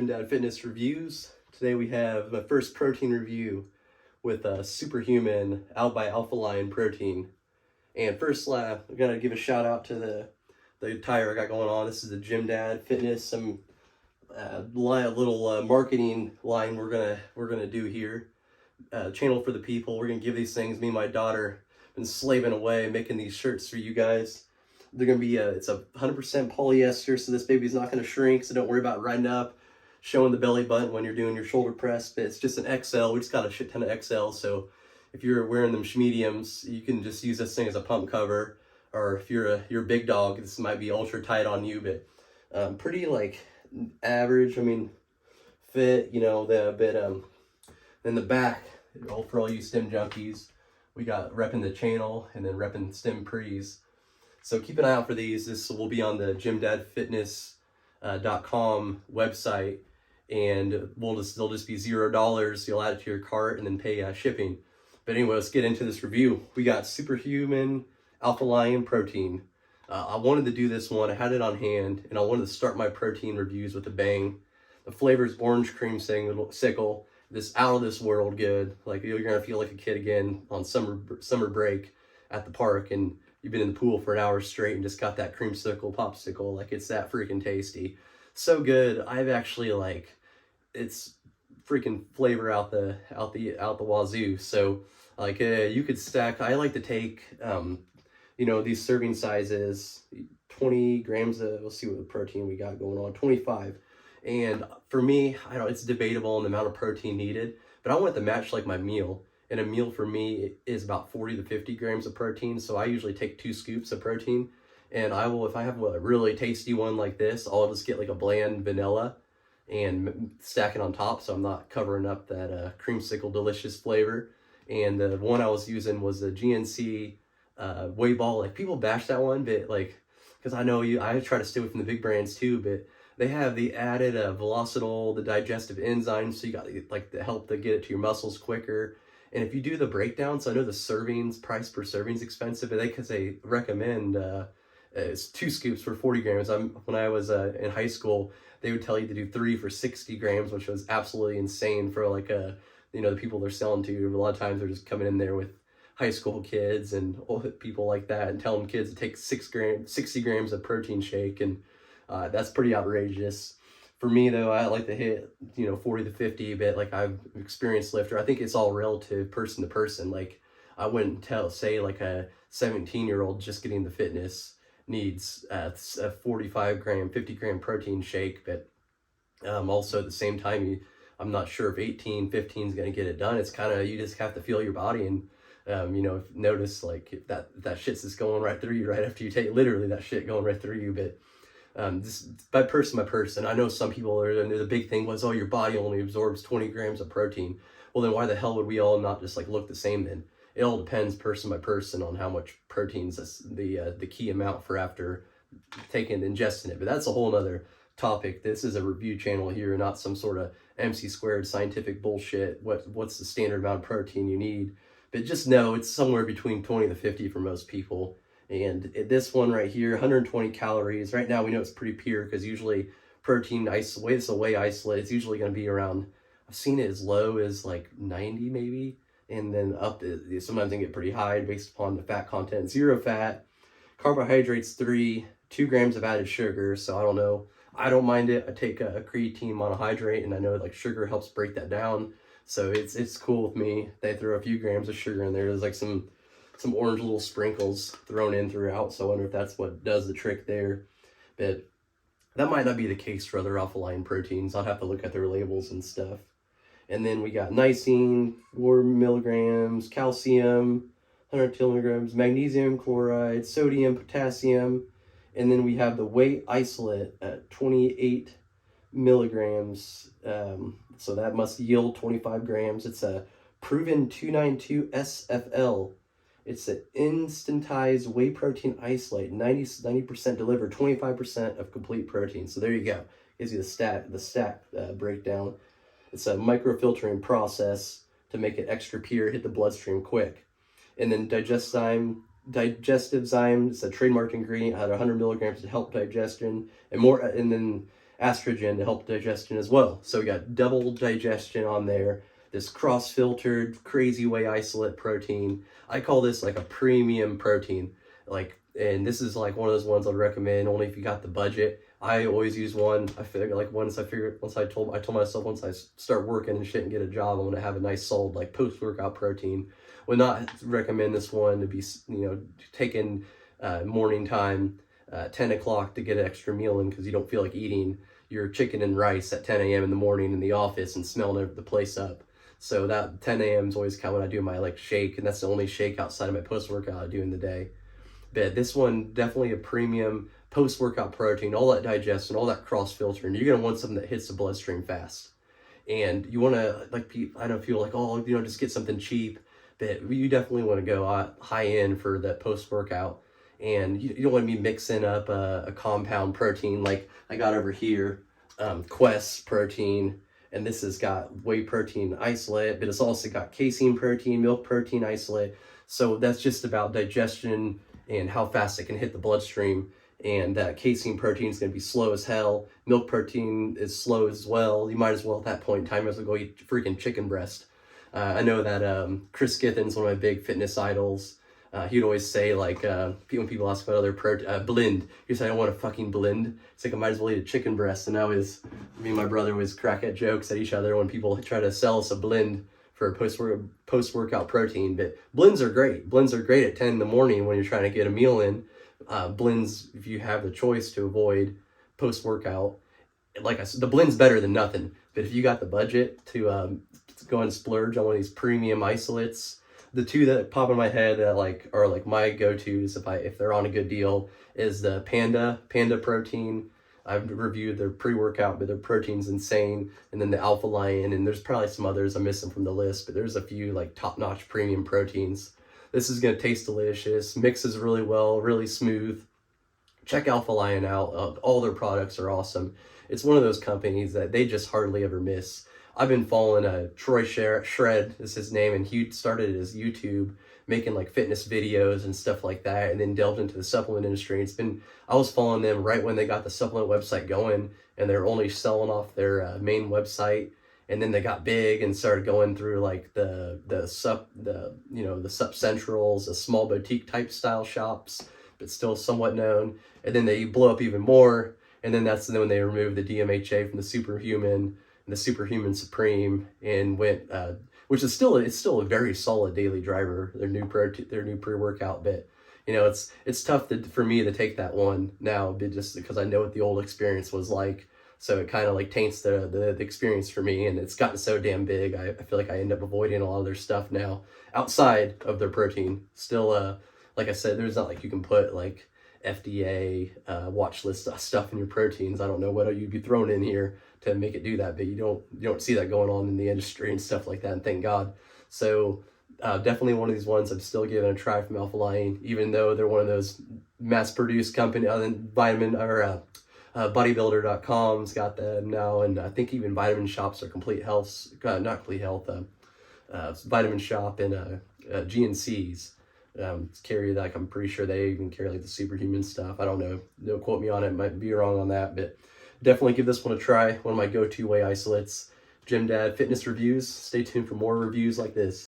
Gym Dad Fitness Reviews. Today we have my first protein review with Superhuman out by Alpha Lion Protein. And first, I gotta give a shout out to the attire I got going on. This is the Gym Dad Fitness, some little marketing line we're gonna do here. Channel for the people. We're gonna give these things. Me and my daughter been slaving away making these shirts for you guys. They're gonna be it's a 100% polyester, so this baby's not gonna shrink. So don't worry about riding up, showing the belly button when you're doing your shoulder press. But it's just an XL. We just got a shit ton of XL. So if you're wearing them mediums, you can just use this thing as a pump cover. Or if you're a big dog, this might be ultra tight on you, but pretty like average. I mean, fit. You know, in the back, for all you stem junkies, we got repping the channel and then repping stem prees. So keep an eye out for these. This will be on the gymdadfitness.com website, and they'll just be $0. You'll add it to your cart and then pay shipping. But anyway, let's get into this review. We got Superhuman Alpha Lion Protein. I wanted to do this one. I had it on hand, and I wanted to start my protein reviews with a bang. The flavor is orange creamsicle. This out of this world good. Like, you're gonna feel like a kid again on summer break at the park, and you've been in the pool for an hour straight and just got that creamsicle popsicle. Like, it's that freaking tasty. So good. I've actually, like, it's freaking flavor out the wazoo. So like, you could stack. I like to take you know, these serving sizes, 20 grams of, we'll see what protein we got going on, 25. And for me, I don't, it's debatable on the amount of protein needed, but I want it to match like my meal. And a meal for me is about 40 to 50 grams of protein. So I usually take 2 scoops of protein, and I will, if I have a really tasty one like this, I'll just get like a bland vanilla and stack it on top, so I'm not covering up that creamsicle delicious flavor. And the one I was using was the GNC Whey ball. Like, people bash that one, but like, because I know I try to stay away from the big brands too, but they have the added velocitol, the digestive enzymes, so you got like the help to get it to your muscles quicker. And if you do the breakdown, so I know the servings, price per serving is expensive, but because they recommend it's 2 scoops for 40 grams. When I was in high school, they would tell you to do 3 for 60 grams, which was absolutely insane for like you know, the people they're selling to. A lot of times they're just coming in there with high school kids and old people like that and telling kids to take 60 grams of protein shake, and that's pretty outrageous. For me though, I like to hit, you know, 40 to 50, but like, I've experienced lifter. I think it's all relative person to person. Like, I wouldn't say like a 17-year-old just getting the fitness needs a 45 gram, 50 gram protein shake, but also at the same time, I'm not sure if 18, 15 is going to get it done. It's kind of, you just have to feel your body, and you know, notice like if that shit's just going right through you right after you take, literally that shit going right through you. But just by person, I know some people are, and the big thing was, oh, your body only absorbs 20 grams of protein. Well, then why the hell would we all not just like look the same then? It all depends person by person on how much protein's the key amount for after taking and ingesting it. But that's a whole nother topic. This is a review channel here, not some sort of MC squared scientific bullshit. What's the standard amount of protein you need? But just know it's somewhere between 20 to 50 for most people. And this one right here, 120 calories. Right now we know it's pretty pure, because usually protein whey isolate, it's usually going to be around, I've seen it as low as like 90 maybe, and then up to, sometimes they get pretty high based upon the fat content. 0 fat, carbohydrates 3, 2 grams of added sugar. So I don't know, I don't mind it. I take a creatine monohydrate, and I know like sugar helps break that down, so it's cool with me. They throw a few grams of sugar in there. There's like some orange little sprinkles thrown in throughout, so I wonder if that's what does the trick there. But that might not be the case for other Alpha Lion proteins. I'll have to look at their labels and stuff. And then we got lysine, 4 milligrams, calcium, 100 milligrams, magnesium chloride, sodium, potassium, and then we have the whey isolate at 28 milligrams. So that must yield 25 grams. It's a proven 292 SFL. It's an instantized whey protein isolate, 90% delivered, 25% of complete protein. So there you go. Gives you the stack breakdown. It's a microfiltering process to make it extra pure, hit the bloodstream quick. And then digestive zyme, it's a trademarked ingredient, had 100 milligrams to help digestion, and more. And then estrogen to help digestion as well. So we got double digestion on there. This cross-filtered, crazy whey isolate protein. I call this like a premium protein. And this is like one of those ones I'd recommend only if you got the budget. I always use one. I figure like once I told myself once I start working and shit and get a job, I'm gonna have a nice solid like post-workout protein. Would not recommend this one to be, taken morning time, 10 o'clock to get an extra meal in because you don't feel like eating your chicken and rice at 10 a.m. in the morning in the office and smelling the place up. So that 10 a.m. is always kind of when I do my like shake, and that's the only shake outside of my post-workout I do in the day. But this one, definitely a premium post-workout protein, all that digestion, all that cross-filter, and you're going to want something that hits the bloodstream fast. And you want to, I know people like, oh, just get something cheap, but you definitely want to go high end for that post-workout. And you don't want to be mixing up a compound protein like I got over here, Quest protein, and this has got whey protein isolate, but it's also got casein protein, milk protein isolate. So that's just about digestion and how fast it can hit the bloodstream. And that casein protein is going to be slow as hell. Milk protein is slow as well. You might as well at that point in time as well go eat freaking chicken breast. I know that Chris Githin's one of my big fitness idols. He'd always say like, when people ask about other blend, he'd say, I don't want to fucking blend. It's like I might as well eat a chicken breast. And now me and my brother always crack at jokes at each other when people try to sell us a blend for a post-workout protein. But blends are great. Blends are great at 10 in the morning when you're trying to get a meal in. Blends, if you have the choice to avoid post-workout, like I said, the blend's better than nothing. But if you got the budget to go and splurge on one of these premium isolates, the two that pop in my head that are my go-tos if they're on a good deal is the Panda protein. I've reviewed their pre-workout, but their protein's insane. And then the Alpha Lion, and there's probably some others I'm missing from the list, but there's a few like top-notch premium proteins. This is going to taste delicious, mixes really well, really smooth. Check Alpha Lion out. All their products are awesome. It's one of those companies that they just hardly ever miss. I've been following Troy Shred is his name, and he started his YouTube making like fitness videos and stuff like that, and then delved into the supplement industry. I was following them right when they got the supplement website going, and they're only selling off their main website. And then they got big and started going through like the sup centrals, the small boutique type style shops, but still somewhat known. And then they blow up even more. And then that's when they removed the DMHA from the Superhuman and the Superhuman Supreme, and went, which is still a very solid daily driver. Their new pre-workout, but it's tough for me to take that one now, but just because I know what the old experience was like. So it kind of like taints the experience for me, and it's gotten so damn big. I feel like I end up avoiding a lot of their stuff now outside of their protein. Still, like I said, there's not like you can put like FDA watch list stuff in your proteins. I don't know what you'd be throwing in here to make it do that, but you don't see that going on in the industry and stuff like that, and thank God. So definitely one of these ones I'm still giving a try from Alpha Lion, even though they're one of those mass-produced company other than Vitamin or bodybuilder.com's got them now, and I think even Vitamin Shops are Complete Health, not Complete Health, Vitamin Shop and GNC's carry that. I'm pretty sure they even carry like the Superhuman stuff. I don't know. Don't quote me on it. Might be wrong on that, but definitely give this one a try. One of my go-to whey isolates. Gym Dad Fitness Reviews. Stay tuned for more reviews like this.